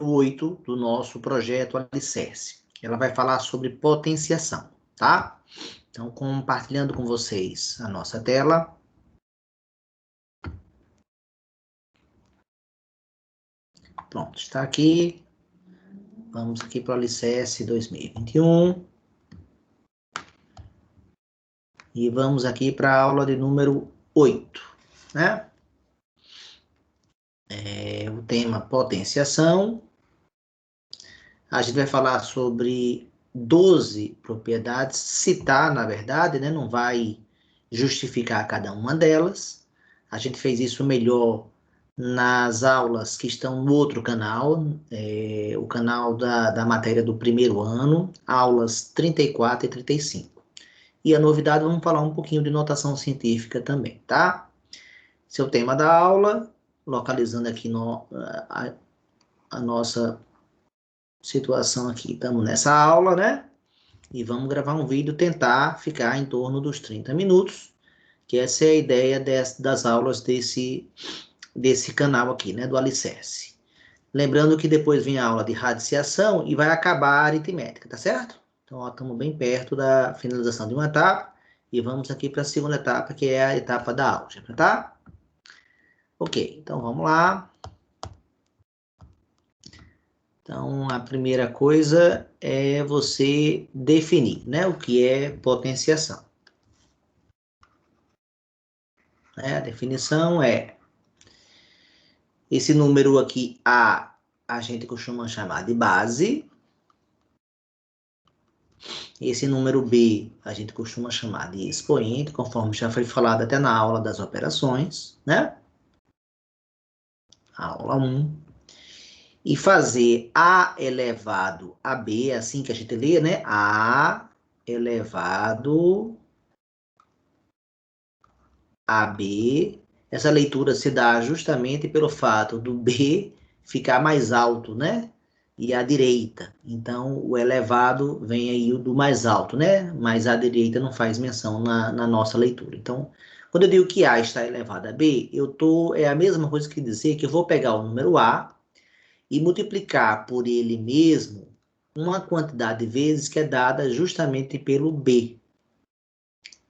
8 do nosso projeto Alicerce. Ela vai falar sobre potenciação, tá? Então, compartilhando com vocês a nossa tela. Pronto, está aqui. Vamos aqui para o Alicerce 2021. E vamos aqui para a aula de número 8, né? O tema potenciação. A gente vai falar sobre 12 propriedades, citar, na verdade, né? Não vai justificar cada uma delas. A gente fez isso melhor nas aulas que estão no outro canal, o canal da matéria do primeiro ano, aulas 34 e 35. E a novidade, vamos falar um pouquinho de notação científica também, tá? Seu tema da aula, localizando aqui a nossa situação aqui. Estamos nessa aula, né? E vamos gravar um vídeo, tentar ficar em torno dos 30 minutos, que essa é a ideia das aulas desse canal aqui, né? Do Alicerce. Lembrando que depois vem a aula de radiciação e vai acabar a aritmética, tá certo? Então, ó, estamos bem perto da finalização de uma etapa e vamos aqui para a segunda etapa, que é a etapa da álgebra, tá? Ok, então vamos lá. Então, a primeira coisa é você definir, né, o que é potenciação. A definição é esse número aqui, a gente costuma chamar de base. Esse número B, a gente costuma chamar de expoente, conforme já foi falado até na aula das operações, né? Aula 1. E fazer A elevado a B, é assim que a gente lê, né? A elevado a B. Essa leitura se dá justamente pelo fato do B ficar mais alto, né? E à direita. Então, o elevado vem aí o do mais alto, né? Mas à direita não faz menção na nossa leitura. Então, quando eu digo que A está elevado a B, é a mesma coisa que dizer que eu vou pegar o número A e multiplicar por ele mesmo uma quantidade de vezes que é dada justamente pelo B,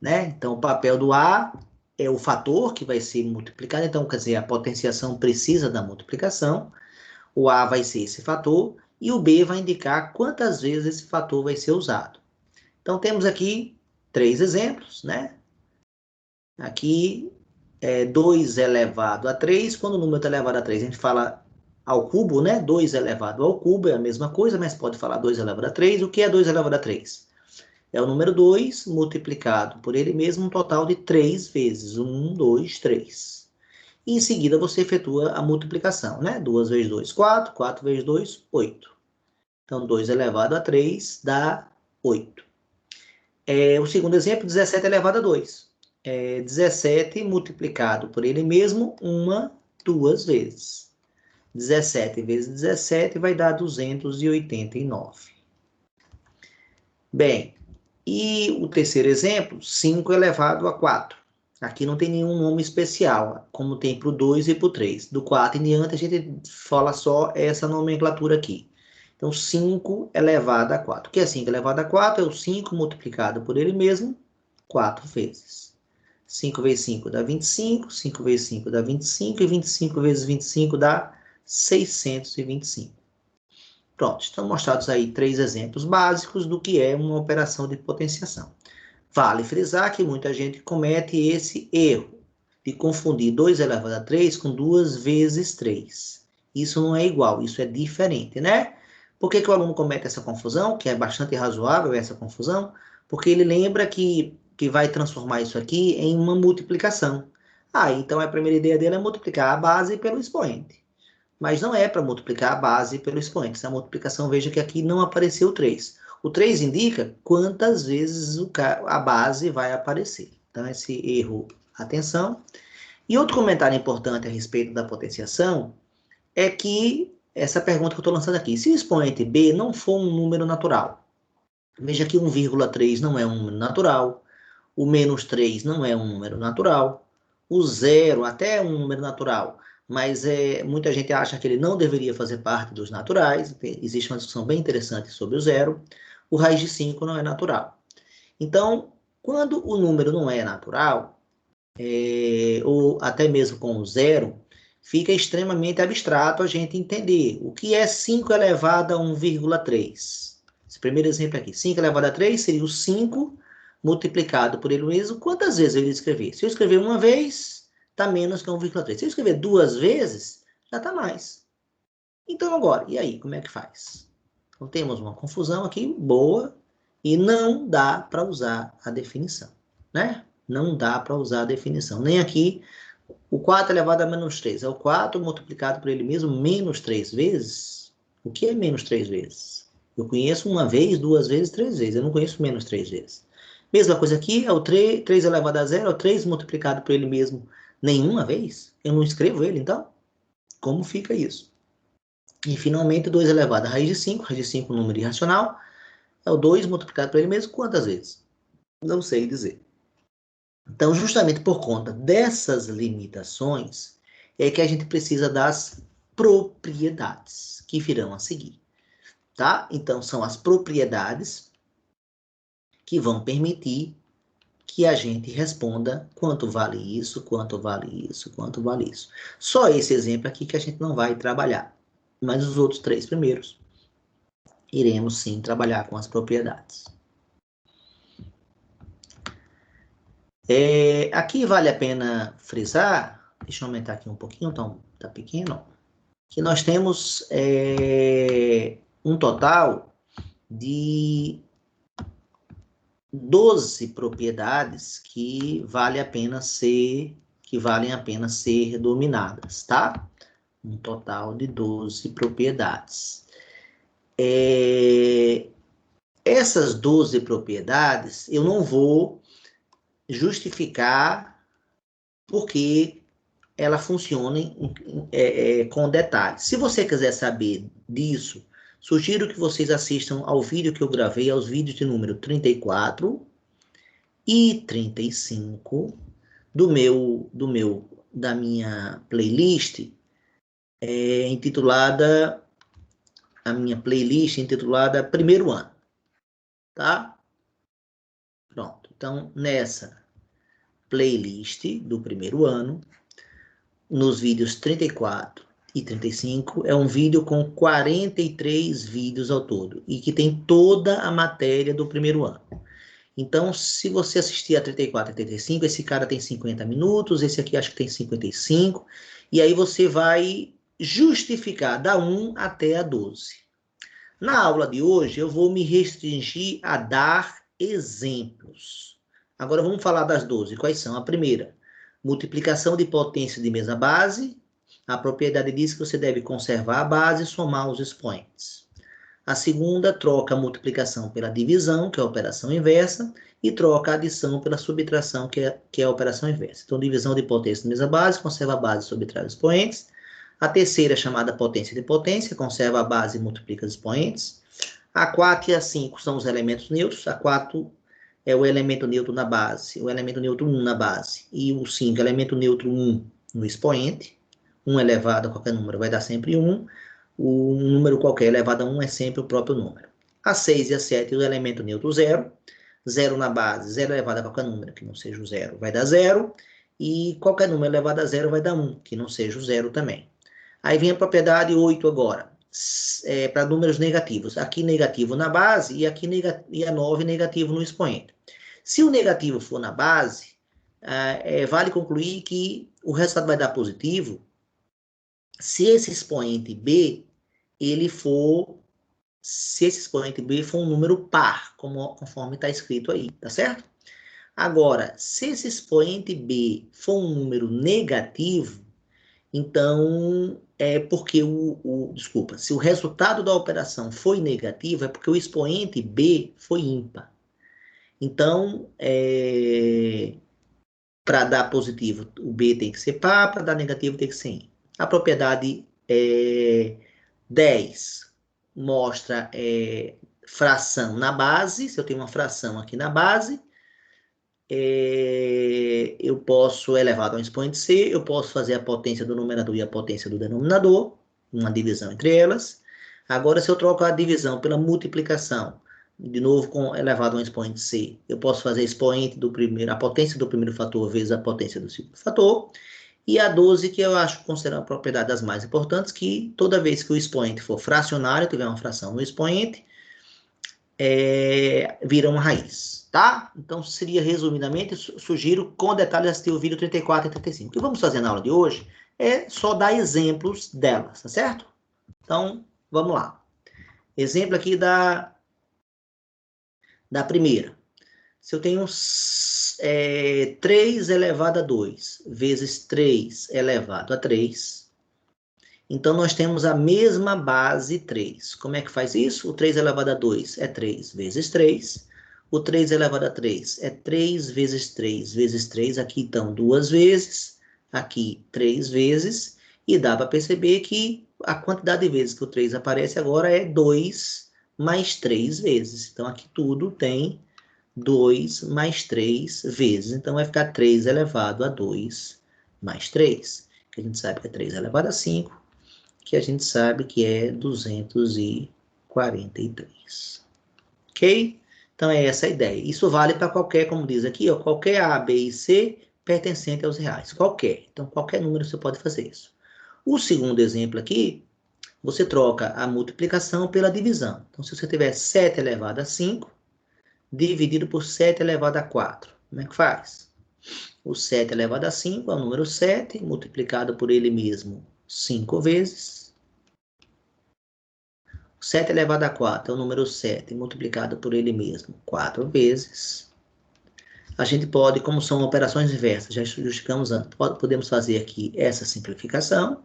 né? Então, o papel do A é o fator que vai ser multiplicado. Então, quer dizer, a potenciação precisa da multiplicação. O A vai ser esse fator e o B vai indicar quantas vezes esse fator vai ser usado. Então, temos aqui 3 exemplos, né? Aqui é 2 elevado a 3. Quando o número está elevado a 3, a gente fala ao cubo, né? 2 elevado ao cubo é a mesma coisa, mas pode falar 2 elevado a 3. O que é 2 elevado a 3? É o número 2 multiplicado por ele mesmo, um total de 3 vezes. 1, 2, 3. E em seguida você efetua a multiplicação, né? 2 vezes 2, 4. 4 vezes 2, 8. Então, 2 elevado a 3 dá 8. O segundo exemplo, 17 elevado a 2. 17 multiplicado por ele mesmo, 2 vezes. 17 vezes 17 vai dar 289. Bem, e o terceiro exemplo, 5 elevado a 4. Aqui não tem nenhum nome especial, como tem para o 2 e para o 3. Do 4 em diante, a gente fala só essa nomenclatura aqui. Então, 5 elevado a 4. O que é 5 elevado a 4? É o 5 multiplicado por ele mesmo, 4 vezes. 5 vezes 5 dá 25, 5 vezes 5 dá 25, e 25 vezes 25 dá 625. Pronto, estão mostrados aí 3 exemplos básicos do que é uma operação de potenciação. Vale frisar que muita gente comete esse erro de confundir 2 elevado a 3 com 2 vezes 3. Isso não é igual, isso é diferente, né? Por que o aluno comete essa confusão, que é bastante razoável essa confusão? Porque ele lembra que vai transformar isso aqui em uma multiplicação. Então a primeira ideia dele é multiplicar a base pelo expoente. Mas não é para multiplicar a base pelo expoente. Essa multiplicação, veja que aqui não apareceu o 3. O 3 indica quantas vezes a base vai aparecer. Então, esse erro, atenção. E outro comentário importante a respeito da potenciação é que essa pergunta que eu estou lançando aqui, se o expoente B não for um número natural, veja que 1,3 não é um número natural, o -3 não é um número natural, o 0 até é um número natural, mas muita gente acha que ele não deveria fazer parte dos naturais. Existe uma discussão bem interessante sobre o zero. O raiz de 5 não é natural. Então, quando o número não é natural, ou até mesmo com o zero, fica extremamente abstrato a gente entender o que é 5 elevado a 1,3. Esse primeiro exemplo aqui, 5 elevado a 3 seria o 5 multiplicado por ele mesmo. Quantas vezes eu iria escrever? Se eu escrever uma vez, está menos que 1,3. Se eu escrever duas vezes, já está mais. Então agora, e aí, como é que faz? Então temos uma confusão aqui boa e não dá para usar a definição, né? Não dá para usar a definição. Nem aqui, o 4 elevado a menos 3. É o 4 multiplicado por ele mesmo menos 3 vezes? O que é menos 3 vezes? Eu conheço uma vez, duas vezes, três vezes. Eu não conheço menos 3 vezes. Mesma coisa aqui, é o 3 elevado a 0, é o 3 multiplicado por ele mesmo nenhuma vez? Eu não escrevo ele, então? Como fica isso? E, finalmente, 2 elevado a raiz de 5. Raiz de 5 é um número irracional. É o 2 multiplicado por ele mesmo quantas vezes? Não sei dizer. Então, justamente por conta dessas limitações, é que a gente precisa das propriedades que virão a seguir, tá? Então, são as propriedades que vão permitir que a gente responda quanto vale isso, quanto vale isso, quanto vale isso. Só esse exemplo aqui que a gente não vai trabalhar, mas os outros três primeiros iremos sim trabalhar com as propriedades. Aqui vale a pena frisar, deixa eu aumentar aqui um pouquinho, então tá pequeno, que nós temos um total de 12 propriedades que valem a pena ser dominadas, tá? Um total de 12 propriedades. Essas 12 propriedades, eu não vou justificar porque ela funciona com detalhes. Se você quiser saber disso, sugiro que vocês assistam ao vídeo que eu gravei, aos vídeos de número 34 e 35 da minha playlist, intitulada Primeiro Ano, tá? Pronto. Então, nessa playlist do primeiro ano, nos vídeos 34 e 35, é um vídeo com 43 vídeos ao todo, e que tem toda a matéria do primeiro ano. Então, se você assistir a 34 e 35, esse cara tem 50 minutos, esse aqui acho que tem 55, e aí você vai justificar da 1 até a 12. Na aula de hoje, eu vou me restringir a dar exemplos. Agora vamos falar das 12. Quais são? A primeira, multiplicação de potência de mesma base. A propriedade diz que você deve conservar a base e somar os expoentes. A segunda, troca a multiplicação pela divisão, que é a operação inversa, e troca a adição pela subtração, que é a operação inversa. Então, divisão de potência de mesma base, conserva a base e subtrai os expoentes. A terceira, chamada potência de potência, conserva a base e multiplica os expoentes. A 4 e a 5 são os elementos neutros. A 4 é o elemento neutro na base, o elemento neutro 1 na base, e o 5, elemento neutro 1 no expoente. 1 elevado a qualquer número vai dar sempre 1. Um número qualquer elevado a 1 é sempre o próprio número. A 6 e a 7, o elemento neutro 0. 0 na base, 0 elevado a qualquer número que não seja o 0, vai dar 0. E qualquer número elevado a 0 vai dar 1, que não seja o 0 também. Aí vem a propriedade 8 agora, para números negativos. Aqui negativo na base e a 9 negativo no expoente. Se o negativo for na base, vale concluir que o resultado vai dar positivo se esse expoente B for um número par, conforme está escrito aí, tá certo? Agora, se esse expoente B for um número negativo, então é porque desculpa, se o resultado da operação foi negativo, é porque o expoente B foi ímpar. Então, para dar positivo, o B tem que ser par, para dar negativo tem que ser ímpar. A propriedade 10 mostra fração na base. Se eu tenho uma fração aqui na base, eu posso elevado a um expoente C, eu posso fazer a potência do numerador e a potência do denominador, uma divisão entre elas. Agora, se eu trocar a divisão pela multiplicação, de novo com elevado a um expoente C, eu posso fazer expoente do primeiro, a potência do primeiro fator vezes a potência do segundo fator. E a 12, que eu acho considerada a propriedade das mais importantes, que toda vez que o expoente for fracionário, tiver uma fração no expoente, vira uma raiz, tá? Então, seria, resumidamente, sugiro com detalhes assistir o vídeo 34 e 35. O que vamos fazer na aula de hoje é só dar exemplos delas, tá certo? Então, vamos lá. Exemplo aqui da primeira. Se eu tenho 3 elevado a 2 vezes 3 elevado a 3, então nós temos a mesma base 3. Como é que faz isso? O 3 elevado a 2 é 3 vezes 3. O 3 elevado a 3 é 3 vezes 3 vezes 3. Aqui, então, 2 vezes. Aqui, 3 vezes. E dá para perceber que a quantidade de vezes que o 3 aparece agora é 2 mais 3 vezes. Então, aqui tudo tem 2 mais 3 vezes. Então, vai ficar 3 elevado a 2 mais 3. Que a gente sabe que é 3 elevado a 5. Que a gente sabe que é 243. Ok? Então, é essa a ideia. Isso vale para qualquer, como diz aqui, ó, qualquer A, B e C pertencente aos reais. Qualquer. Então, qualquer número você pode fazer isso. O segundo exemplo aqui, você troca a multiplicação pela divisão. Então, se você tiver 7 elevado a 5, dividido por 7 elevado a 4. Como é que faz? O 7 elevado a 5 é o número 7, multiplicado por ele mesmo 5 vezes. 7 elevado a 4 é o número 7, multiplicado por ele mesmo 4 vezes. A gente pode, como são operações inversas, já justificamos antes, podemos fazer aqui essa simplificação.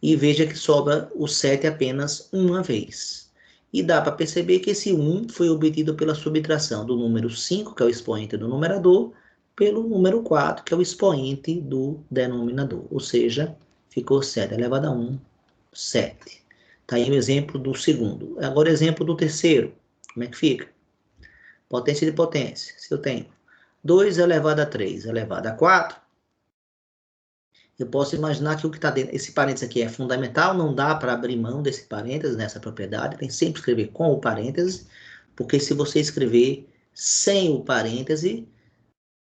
E veja que sobra o 7 apenas uma vez. E dá para perceber que esse 1 foi obtido pela subtração do número 5, que é o expoente do numerador, pelo número 4, que é o expoente do denominador. Ou seja, ficou 7 elevado a 1, 7. Está aí o exemplo do segundo. Agora, exemplo do terceiro. Como é que fica? Potência de potência. Se eu tenho 2 elevado a 3 elevado a 4, eu posso imaginar que o que está dentro, esse parênteses aqui é fundamental, não dá para abrir mão desse parênteses nessa propriedade, tem que sempre escrever com o parênteses, porque se você escrever sem o parêntese,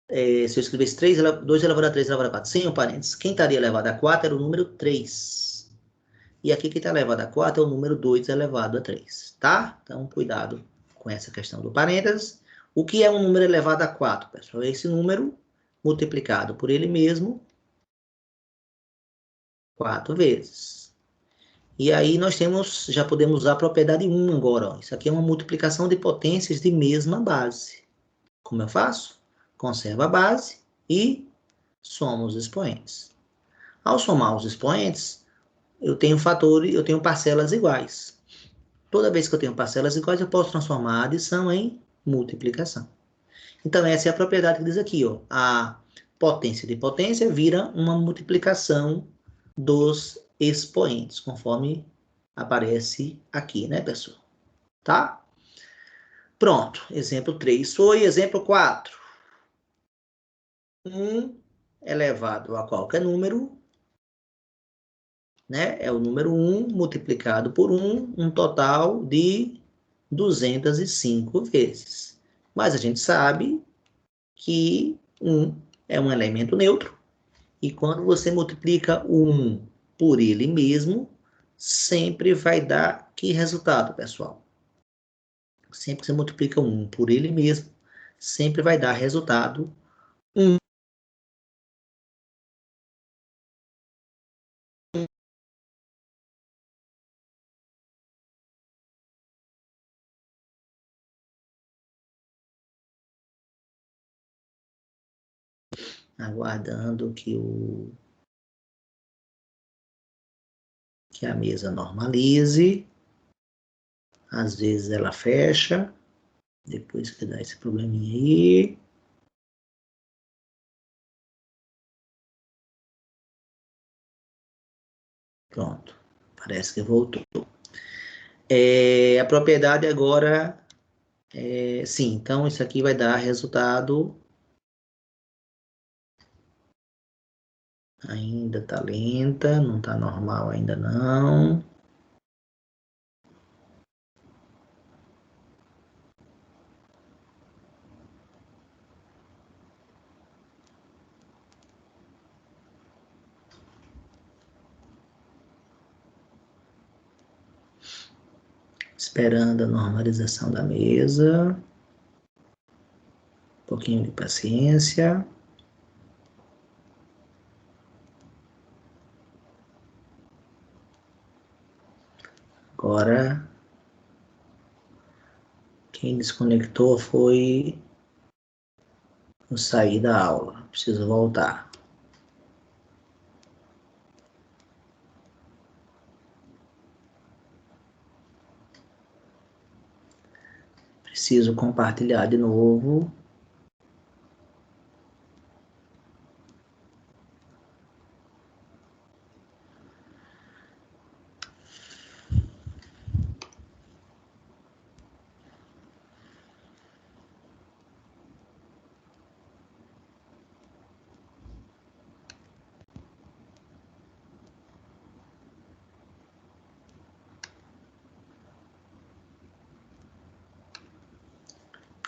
se eu escrevesse 2 elevado a 3 elevado a 4 sem o parênteses, quem estaria elevado a 4 era o número 3. E aqui quem está elevado a 4 é o número 2 elevado a 3, tá? Então, cuidado com essa questão do parênteses. O que é um número elevado a 4, pessoal? É esse número multiplicado por ele mesmo 4 vezes. E aí nós temos, já podemos usar a propriedade 1 agora. Ó. Isso aqui é uma multiplicação de potências de mesma base. Como eu faço? Conservo a base e somo os expoentes. Ao somar os expoentes, eu tenho fatores, eu tenho parcelas iguais. Toda vez que eu tenho parcelas iguais, eu posso transformar a adição em multiplicação. Então, essa é a propriedade que diz aqui, ó. A potência de potência vira uma multiplicação dos expoentes, conforme aparece aqui, né, pessoal? Tá? Pronto. Exemplo 3 foi. Exemplo 4. 1 elevado a qualquer número, né? É o número 1 multiplicado por 1, um total de 205 vezes. Mas a gente sabe que 1 é um elemento neutro, e quando você multiplica o 1 por ele mesmo, sempre vai dar que resultado, pessoal? Sempre que você multiplica 1 por ele mesmo, sempre vai dar resultado 1. Aguardando que a mesa normalize. Às vezes ela fecha, depois que dá esse probleminha aí. Pronto, parece que voltou. A propriedade agora Sim, então isso aqui vai dar resultado. Ainda tá lenta, não tá normal ainda não. Esperando a normalização da mesa. Um pouquinho de paciência. Agora, quem desconectou foi o sair da aula. Preciso voltar. Preciso compartilhar de novo.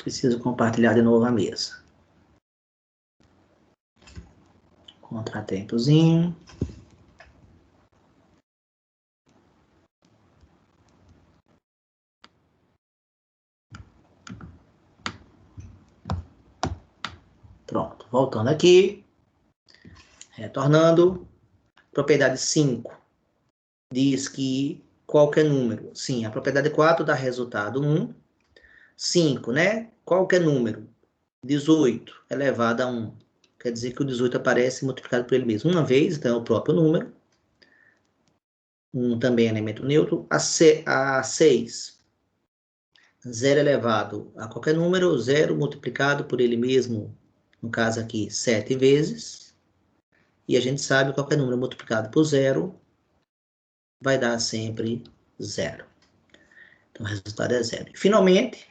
Preciso compartilhar de novo a mesa. Contratempozinho. Pronto, voltando aqui. Retornando. Propriedade 5 diz que qualquer número. Sim, a propriedade 4 dá resultado 1. 5, né? Qualquer número. 18 elevado a 1. Quer dizer que o 18 aparece multiplicado por ele mesmo uma vez, então é o próprio número. 1 também é elemento neutro. A 6, 0 elevado a qualquer número, 0 multiplicado por ele mesmo, no caso aqui, 7 vezes. E a gente sabe que qualquer número multiplicado por 0 vai dar sempre 0. Então, o resultado é 0. Finalmente,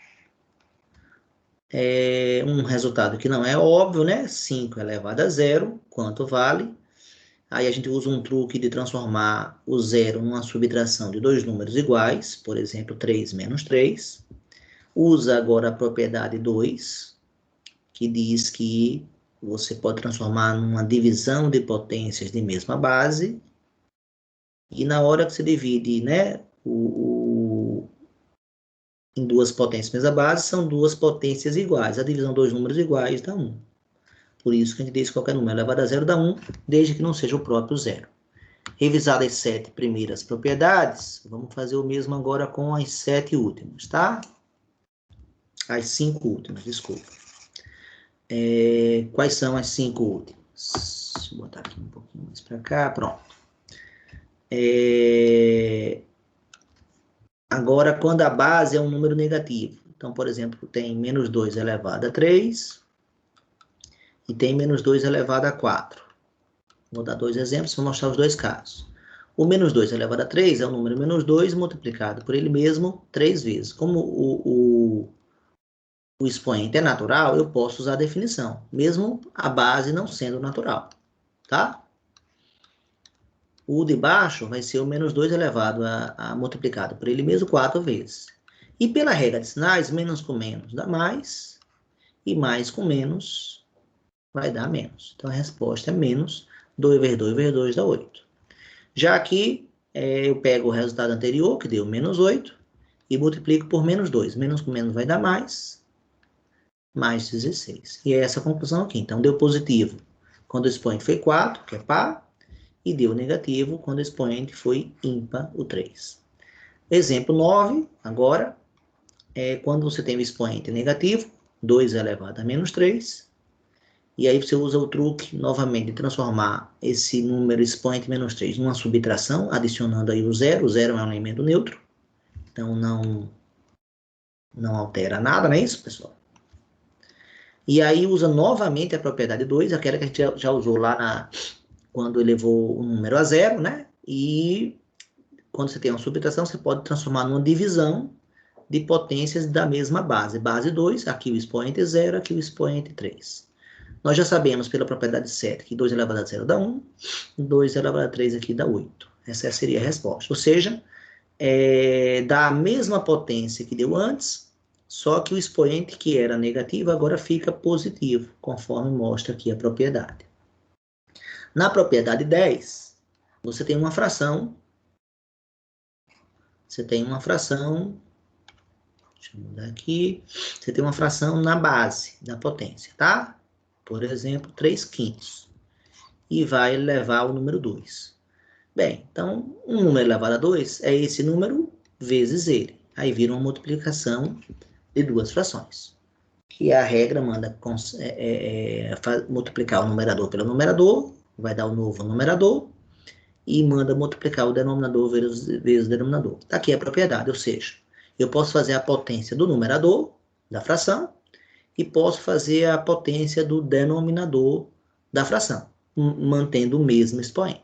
um resultado que não é óbvio, né? 5 elevado a 0, quanto vale? Aí a gente usa um truque de transformar o 0 numa subtração de dois números iguais, por exemplo, 3 menos 3. Usa agora a propriedade 2, que diz que você pode transformar numa divisão de potências de mesma base, e na hora que você divide, né, em duas potências mesma base, são duas potências iguais. A divisão de dois números iguais dá 1. Por isso que a gente diz que qualquer número elevado a 0 dá 1, desde que não seja o próprio 0. Revisadas as 7 primeiras propriedades, vamos fazer o mesmo agora com as 7 últimas, tá? As 5 últimas, desculpa. Quais são as 5 últimas? Deixa eu botar aqui um pouquinho mais para cá, pronto. Agora, quando a base é um número negativo. Então, por exemplo, tem menos 2 elevado a 3 e tem menos 2 elevado a 4. Vou dar dois exemplos para mostrar os dois casos. O menos 2 elevado a 3 é o número menos 2 multiplicado por ele mesmo 3 vezes. Como o expoente é natural, eu posso usar a definição, mesmo a base não sendo natural, tá? O de baixo vai ser o menos 2 elevado a multiplicado por ele mesmo 4 vezes. E pela regra de sinais, menos com menos dá mais, e mais com menos vai dar menos. Então, a resposta é menos 2 vezes 2 vezes 2 dá 8. Já aqui, eu pego o resultado anterior, que deu menos 8, e multiplico por menos 2. Menos com menos vai dar mais 16. E é essa a conclusão aqui. Então, deu positivo quando o expoente foi 4, que é par, e deu negativo quando o expoente foi ímpar, o 3. Exemplo 9, agora, quando você tem o expoente negativo, 2 elevado a menos 3, e aí você usa o truque, novamente, de transformar esse número expoente menos 3 numa subtração, adicionando aí o 0. O 0 é um elemento neutro, então não altera nada, não é isso, pessoal? E aí usa novamente a propriedade 2, aquela que a gente já usou lá quando elevou o número a 0, né? E quando você tem uma subtração, você pode transformar numa divisão de potências da mesma base. Base 2, aqui o expoente 0, aqui o expoente 3. Nós já sabemos pela propriedade 7 que 2 elevado a 0 dá 1, 2 elevado a 3 aqui dá 8. Essa seria a resposta. Ou seja, dá a mesma potência que deu antes, só que o expoente que era negativo agora fica positivo, conforme mostra aqui a propriedade. Na propriedade 10, você tem uma fração. Deixa eu mudar aqui. Você tem uma fração na base da potência, tá? Por exemplo, 3/5. E vai levar ao número 2. Bem, então, um número elevado a 2 é esse número vezes ele. Aí vira uma multiplicação de duas frações. Que a regra manda multiplicar o numerador pelo numerador, vai dar o novo numerador, e manda multiplicar o denominador vezes o denominador. Aqui é a propriedade, ou seja, eu posso fazer a potência do numerador, da fração, e posso fazer a potência do denominador da fração, mantendo o mesmo expoente.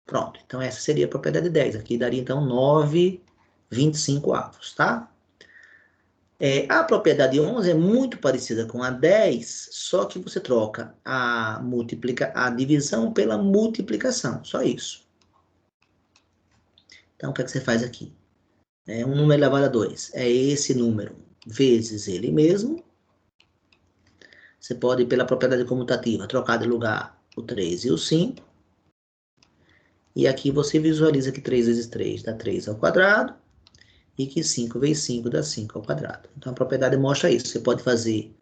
Pronto, então essa seria a propriedade 10. Aqui daria, então, 9/25, tá? A propriedade 11 é muito parecida com a 10, só que você troca a divisão pela multiplicação, só isso. Então, o que é que você faz aqui? Um número elevado a 2 é esse número vezes ele mesmo. Você pode, pela propriedade comutativa, trocar de lugar o 3 e o 5. E aqui você visualiza que 3 vezes 3 dá 3 ao quadrado. E que 5 vezes 5 dá 5 ao quadrado. Então, a propriedade mostra isso. Você pode fazer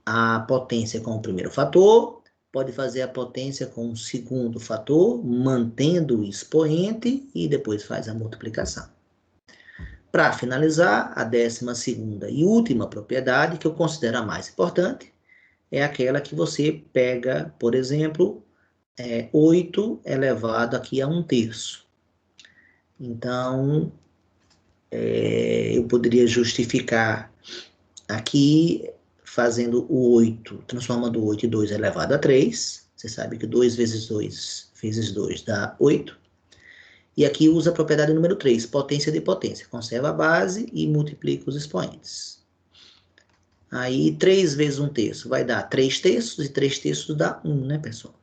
a potência com o primeiro fator, pode fazer a potência com o segundo fator, mantendo o expoente, e depois faz a multiplicação. Para finalizar, a 12ª e última propriedade, que eu considero a mais importante, é aquela que você pega, por exemplo, 8 elevado aqui a 1/3. Então, eu poderia justificar aqui, fazendo o 8, transformando o 8 em 2 elevado a 3. Você sabe que 2 vezes 2 vezes 2 dá 8. E aqui usa a propriedade número 3, potência de potência. Conserva a base e multiplica os expoentes. Aí, 3 vezes 1/3 vai dar 3/3, e 3/3 dá 1, né, pessoal?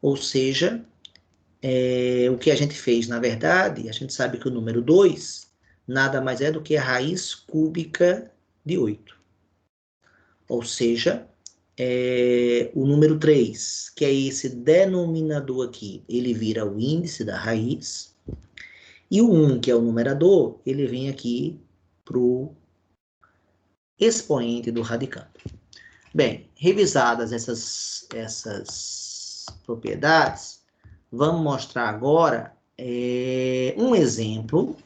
Ou seja, o que a gente fez, na verdade, a gente sabe que o número 2 nada mais é do que a raiz cúbica de 8. Ou seja, o número 3, que é esse denominador aqui, ele vira o índice da raiz. E o 1, que é o numerador, ele vem aqui para o expoente do radicando. Bem, revisadas essas propriedades, vamos mostrar agora um exemplo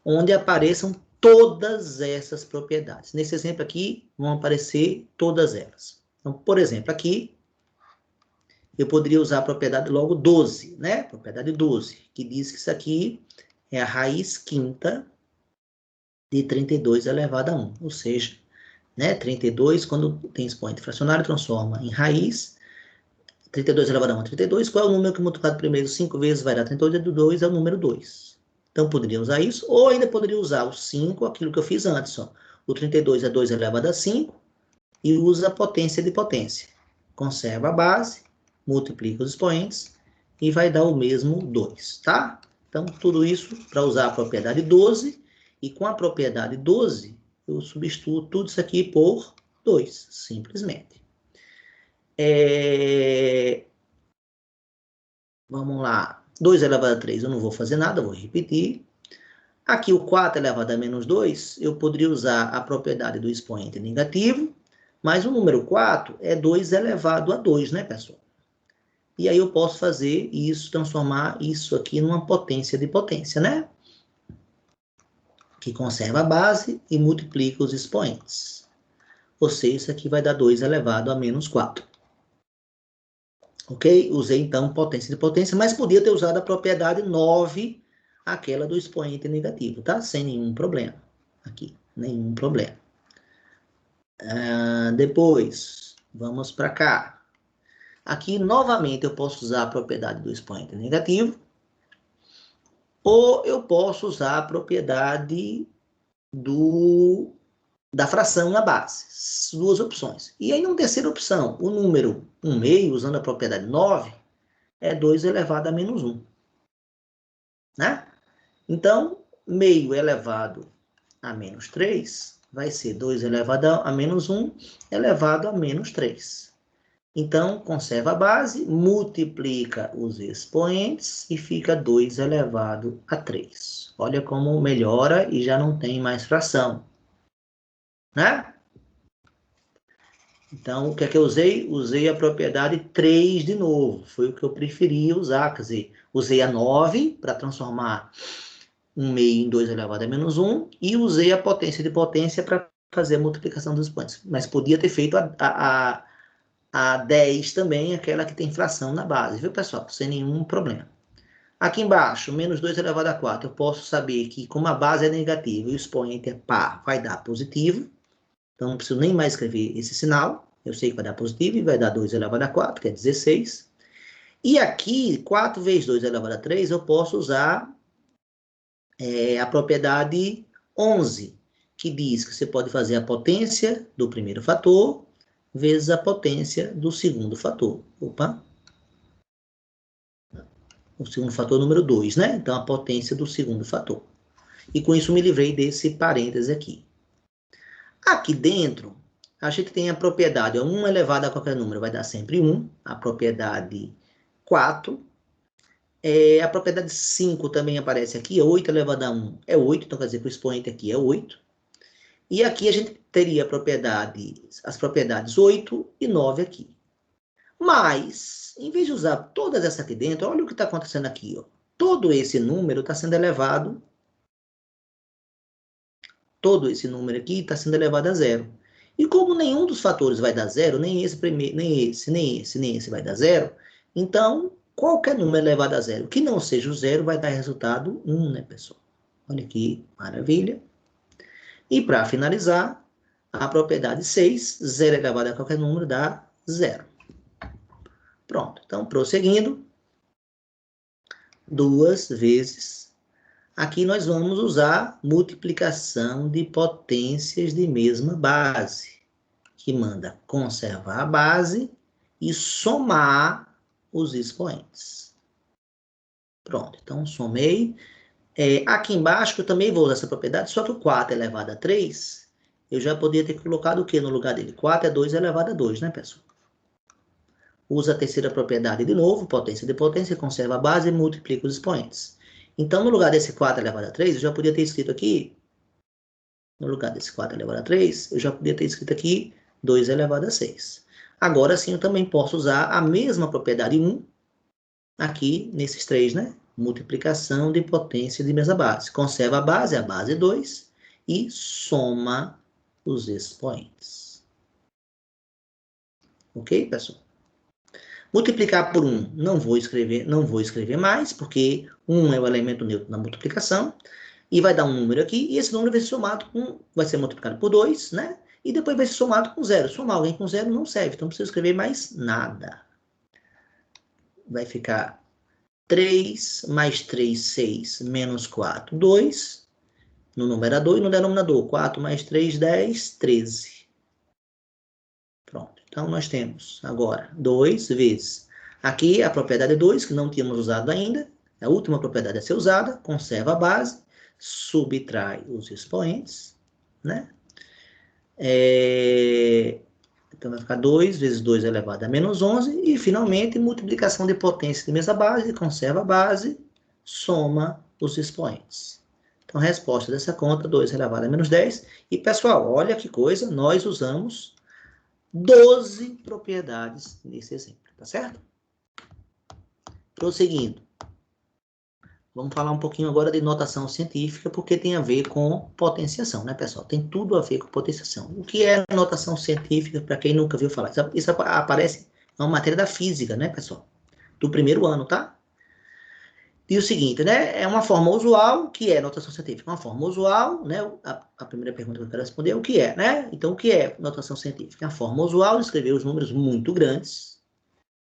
onde apareçam todas essas propriedades. Nesse exemplo aqui, vão aparecer todas elas. Então, por exemplo, aqui, eu poderia usar a propriedade logo 12, né? Propriedade 12, que diz que isso aqui é a raiz quinta de 32 elevado a 1. Ou seja, né, 32, quando tem expoente fracionário, transforma em raiz. 32 elevado a 1 é 32. Qual é o número que multiplicado primeiro 5 vezes vai dar 32? Do 2 é o número 2. Então, poderia usar isso, ou ainda poderia usar o 5, aquilo que eu fiz antes. Ó. O 32 é 2 elevado a 5, e usa a potência de potência. Conserva a base, multiplica os expoentes, e vai dar o mesmo 2, tá? Então, tudo isso para usar a propriedade 12, e com a propriedade 12, eu substituo tudo isso aqui por 2, simplesmente. Vamos lá. 2 elevado a 3, eu não vou fazer nada, vou repetir. Aqui, o 4 elevado a menos 2, eu poderia usar a propriedade do expoente negativo, mas o número 4 é 2 elevado a 2, né, pessoal? E aí eu posso fazer isso, transformar isso aqui numa potência de potência, né? Que conserva a base e multiplica os expoentes. Ou seja, isso aqui vai dar 2 elevado a menos 4. Ok? Usei, então, potência de potência, mas podia ter usado a propriedade 9, aquela do expoente negativo, tá? Sem nenhum problema. Aqui, nenhum problema. Depois, vamos para cá. Aqui, novamente, eu posso usar a propriedade do expoente negativo, ou eu posso usar a propriedade da fração na base. Duas opções. E aí, na terceira opção, o número 1/2, usando a propriedade 9, é 2 elevado a menos 1. Né? Então, meio elevado a menos 3 vai ser 2 elevado a menos 1 elevado a menos 3. Então, conserva a base, multiplica os expoentes e fica 2 elevado a 3. Olha como melhora e já não tem mais fração. Né? Então, o que é que eu usei? Usei a propriedade 3 de novo. Foi o que eu preferi usar. Quer dizer, usei a 9 para transformar 1/2 em 2 elevado a menos 1 e usei a potência de potência para fazer a multiplicação dos expoentes. Mas podia ter feito a 10 também, aquela que tem fração na base, viu, pessoal? Sem nenhum problema. Aqui embaixo, menos 2 elevado a 4. Eu posso saber que, como a base é negativa e o expoente é par, vai dar positivo. Então, não preciso nem mais escrever esse sinal. Eu sei que vai dar positivo e vai dar 2 elevado a 4, que é 16. E aqui, 4 vezes 2 elevado a 3, eu posso usar a propriedade 11, que diz que você pode fazer a potência do primeiro fator vezes a potência do segundo fator. Opa! O segundo fator número 2, né? Então, a potência do segundo fator. E com isso, me livrei desse parêntese aqui. Aqui dentro, a gente tem a propriedade 1 elevado a qualquer número, vai dar sempre 1. A propriedade 4. A propriedade 5 também aparece aqui. 8 elevado a 1 é 8, então quer dizer que o expoente aqui é 8. E aqui a gente teria as propriedades 8 e 9 aqui. Mas, em vez de usar todas essas aqui dentro, olha o que está acontecendo aqui. Ó. Todo esse número está sendo elevado. Todo esse número aqui está sendo elevado a zero. E como nenhum dos fatores vai dar zero, nem esse primeiro, nem esse vai dar zero, então qualquer número elevado a zero que não seja o zero vai dar resultado 1, né, pessoal? Olha que maravilha. E para finalizar, a propriedade 6, 0 elevado a qualquer número dá 0. Pronto. Então, prosseguindo, 2 vezes. Aqui nós vamos usar multiplicação de potências de mesma base, que manda conservar a base e somar os expoentes. Pronto. Então, somei. Aqui embaixo, eu também vou usar essa propriedade, só que o 4 elevado a 3, eu já poderia ter colocado o que no lugar dele? 4 é 2 elevado a 2, né, pessoal? Usa a terceira propriedade de novo, potência de potência, conserva a base e multiplica os expoentes. Então, no lugar desse 4 elevado a 3, eu já podia ter escrito aqui, no lugar desse 4 elevado a 3, eu já podia ter escrito aqui 2 elevado a 6. Agora sim, eu também posso usar a mesma propriedade 1 aqui nesses 3, né? Multiplicação de potência de mesma base. Conserva a base 2, e soma os expoentes. Ok, pessoal? Multiplicar por 1, não vou escrever mais, porque 1 é o elemento neutro na multiplicação, e vai dar um número aqui, e esse número vai ser somado vai ser multiplicado por 2, né? E depois vai ser somado com 0. Somar alguém com 0 não serve, então não precisa escrever mais nada. Vai ficar 3 mais 3, 6, menos 4, 2. No numerador e no denominador. 4 mais 3, 10, 13. Pronto. Então, nós temos agora 2 vezes. Aqui a propriedade 2, que não tínhamos usado ainda. A última propriedade a ser usada. Conserva a base. Subtrai os expoentes. Né? Então, vai ficar 2 vezes 2 elevado a menos 11. E, finalmente, multiplicação de potência de mesma base. Conserva a base. Soma os expoentes. Então, a resposta dessa conta, 2 elevado a menos 10. E, pessoal, olha que coisa, nós usamos 12 propriedades nesse exemplo, tá certo? Prosseguindo. Vamos falar um pouquinho agora de notação científica, porque tem a ver com potenciação, né, pessoal? Tem tudo a ver com potenciação. O que é notação científica, para quem nunca viu falar? Isso aparece na matéria da física, né, pessoal? Do primeiro ano, tá? E o seguinte, né? É uma forma usual, que é notação científica. Uma forma usual, né? A primeira pergunta que eu quero responder é o que é, né? Então, o que é notação científica? É a forma usual de escrever os números muito grandes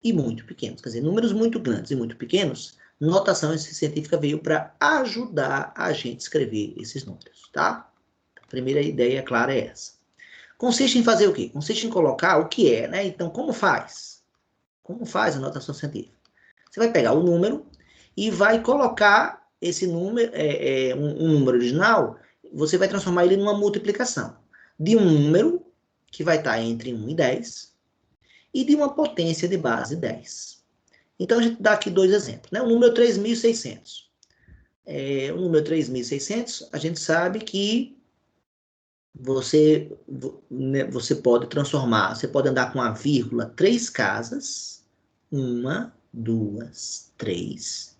e muito pequenos. Quer dizer, números muito grandes e muito pequenos, notação científica veio para ajudar a gente a escrever esses números, tá? A primeira ideia clara é essa. Consiste em fazer o quê? Consiste em colocar o que é, né? Então, como faz? Como faz a notação científica? Você vai pegar o número e vai colocar esse número, um número original, você vai transformar ele numa multiplicação de um número que vai estar entre 1 e 10 e de uma potência de base 10. Então, a gente dá aqui dois exemplos, né? O número 3.600. O número 3.600, a gente sabe que você pode transformar, você pode andar com a vírgula 3 casas, 1, 2, 3,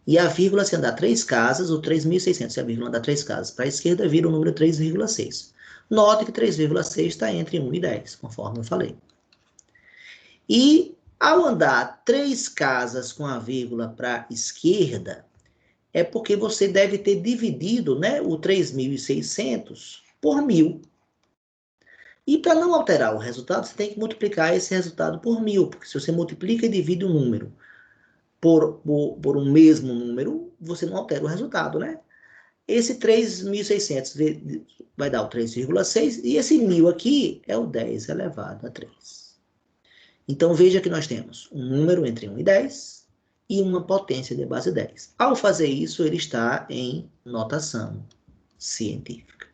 e a vírgula, se andar 3 casas, o 3.600, se a vírgula andar 3 casas para a esquerda, vira o número 3,6. Note que 3,6 está entre 1 e 10, conforme eu falei. E ao andar 3 casas com a vírgula para a esquerda, é porque você deve ter dividido, né, o 3.600 por 1.000. E para não alterar o resultado, você tem que multiplicar esse resultado por 1.000, porque se você multiplica e divide um número por um mesmo número, você não altera o resultado, né? Esse 3.600 vai dar o 3,6, e esse 1.000 aqui é o 10 elevado a 3. Então, veja que nós temos um número entre 1 e 10 e uma potência de base 10. Ao fazer isso, ele está em notação científica.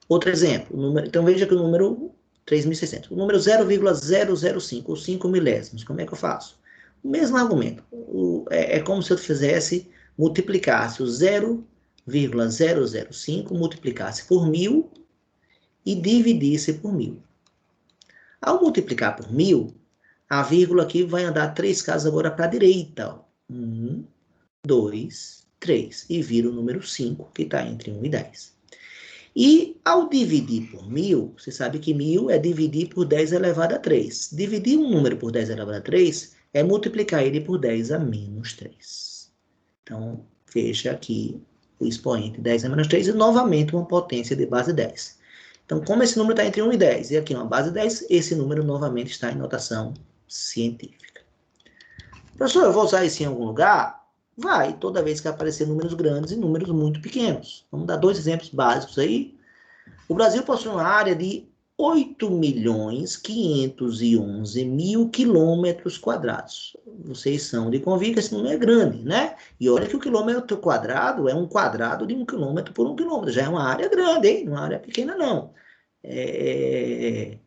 Outro exemplo, então veja que o número 3.600, o número 0,005, ou 5 milésimos, como é que eu faço? O mesmo argumento, é como se eu multiplicasse o 0,005, multiplicasse por 1.000 e dividisse por 1.000. Ao multiplicar por 1.000, a vírgula aqui vai andar 3 casas agora para a direita. 1, 2, 3. E vira o número 5, que está entre 1 e 10. E ao dividir por 1.000, você sabe que 1.000 é dividir por 10 elevado a 3. Dividir um número por 10 elevado a 3 é multiplicar ele por 10 a menos 3. Então, veja aqui o expoente 10 a menos 3 e novamente uma potência de base 10. Então, como esse número está entre 1 e 10 e aqui uma base 10, esse número novamente está em notação científica. Professor, eu vou usar isso em algum lugar? Vai, toda vez que aparecer números grandes e números muito pequenos. Vamos dar dois exemplos básicos aí. O Brasil possui uma área de 8.511.000 quilômetros quadrados. Vocês são de convir que esse número é grande, né? E olha que o quilômetro quadrado é um quadrado de 1 quilômetro por 1 quilômetro. Já é uma área grande, hein? Não é uma área pequena, não. É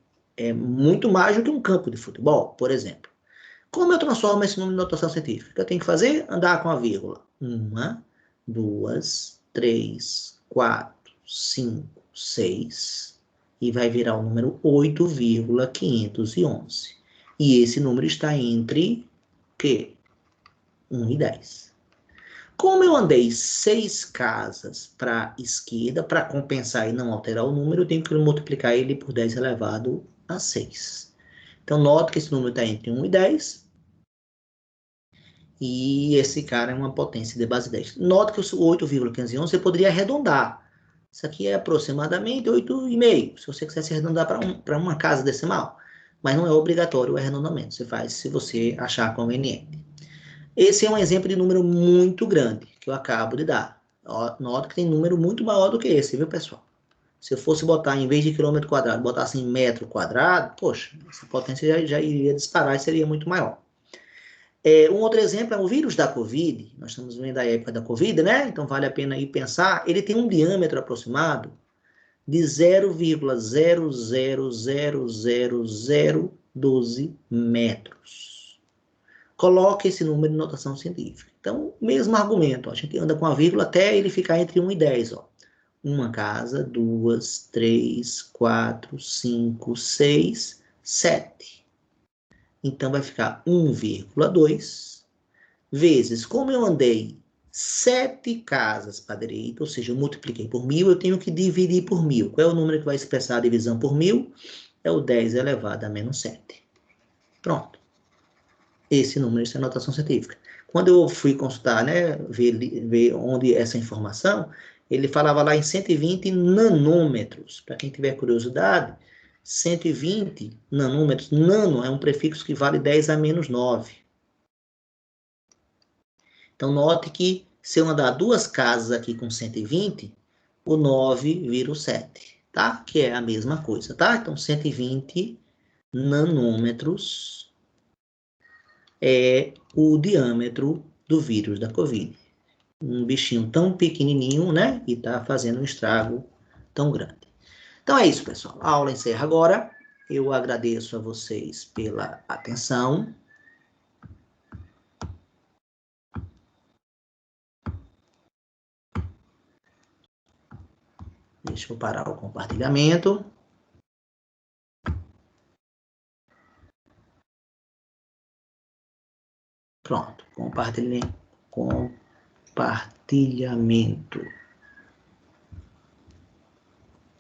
muito mais do que um campo de futebol, por exemplo. Como eu transformo esse número em notação científica? Eu tenho que fazer andar com a vírgula. 1, 2, 3, 4, 5, 6. E vai virar o número 8,511. E esse número está entre quê? 1 e 10. Como eu andei 6 casas para a esquerda, para compensar e não alterar o número, eu tenho que multiplicar ele por 10 elevado a 6. Então, note que esse número está entre 1 e 10. E esse cara é uma potência de base 10. Note que o 8,511 você poderia arredondar. Isso aqui é aproximadamente 8,5. Se você quisesse arredondar para uma casa decimal. Mas não é obrigatório o arredondamento. Você faz se você achar conveniente. Esse é um exemplo de número muito grande que eu acabo de dar. Note que tem número muito maior do que esse, viu, pessoal? Se eu fosse botar, em vez de quilômetro quadrado, botasse em metro quadrado, poxa, essa potência já iria disparar e seria muito maior. Um outro exemplo é o vírus da Covid. Nós estamos vendo a época da Covid, né? Então vale a pena ir pensar. Ele tem um diâmetro aproximado de 0,000012 metros. Coloque esse número em notação científica. Então, mesmo argumento. A gente anda com a vírgula até ele ficar entre 1 e 10. Ó. Uma casa, 2, 3, 4, 5, 6, 7. Então, vai ficar 1,2 vezes, como eu andei 7 casas para a direita, ou seja, eu multipliquei por 1.000, eu tenho que dividir por 1.000. Qual é o número que vai expressar a divisão por 1.000? É o 10 elevado a menos 7. Pronto. Esse número é a notação científica. Quando eu fui consultar, né, ver onde essa informação, ele falava lá em 120 nanômetros. Para quem tiver curiosidade, 120 nanômetros, nano é um prefixo que vale 10 a menos 9. Então, note que se eu andar 2 casas aqui com 120, o 9 vira o 7, tá? Que é a mesma coisa, tá? Então, 120 nanômetros é o diâmetro do vírus da Covid. Um bichinho tão pequenininho, né? E tá fazendo um estrago tão grande. Então é isso, pessoal. A aula encerra agora. Eu agradeço a vocês pela atenção. Deixa eu parar o compartilhamento. Pronto, compartilhamento.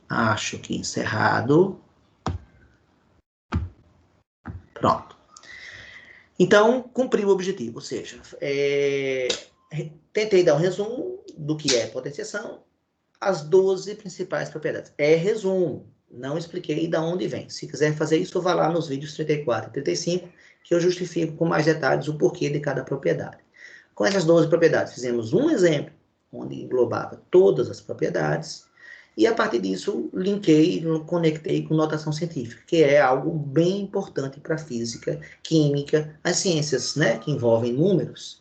Acho que encerrado. Pronto. Então, cumpri o objetivo, ou seja, tentei dar um resumo do que é potenciação, as 12 principais propriedades. É resumo, não expliquei de onde vem. Se quiser fazer isso, vá lá nos vídeos 34 e 35, que eu justifico com mais detalhes o porquê de cada propriedade. Com essas 12 propriedades, fizemos um exemplo, onde englobava todas as propriedades, e a partir disso, linkei, conectei com notação científica, que é algo bem importante para a física, química, as ciências, né, que envolvem números,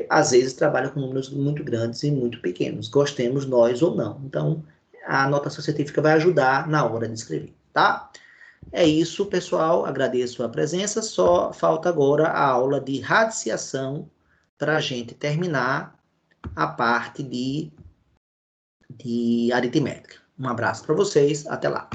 às vezes trabalham com números muito grandes e muito pequenos, gostemos nós ou não. Então, a notação científica vai ajudar na hora de escrever, tá? É isso, pessoal. Agradeço a presença. Só falta agora a aula de radiciação para a gente terminar a parte de aritmética. Um abraço para vocês. Até lá.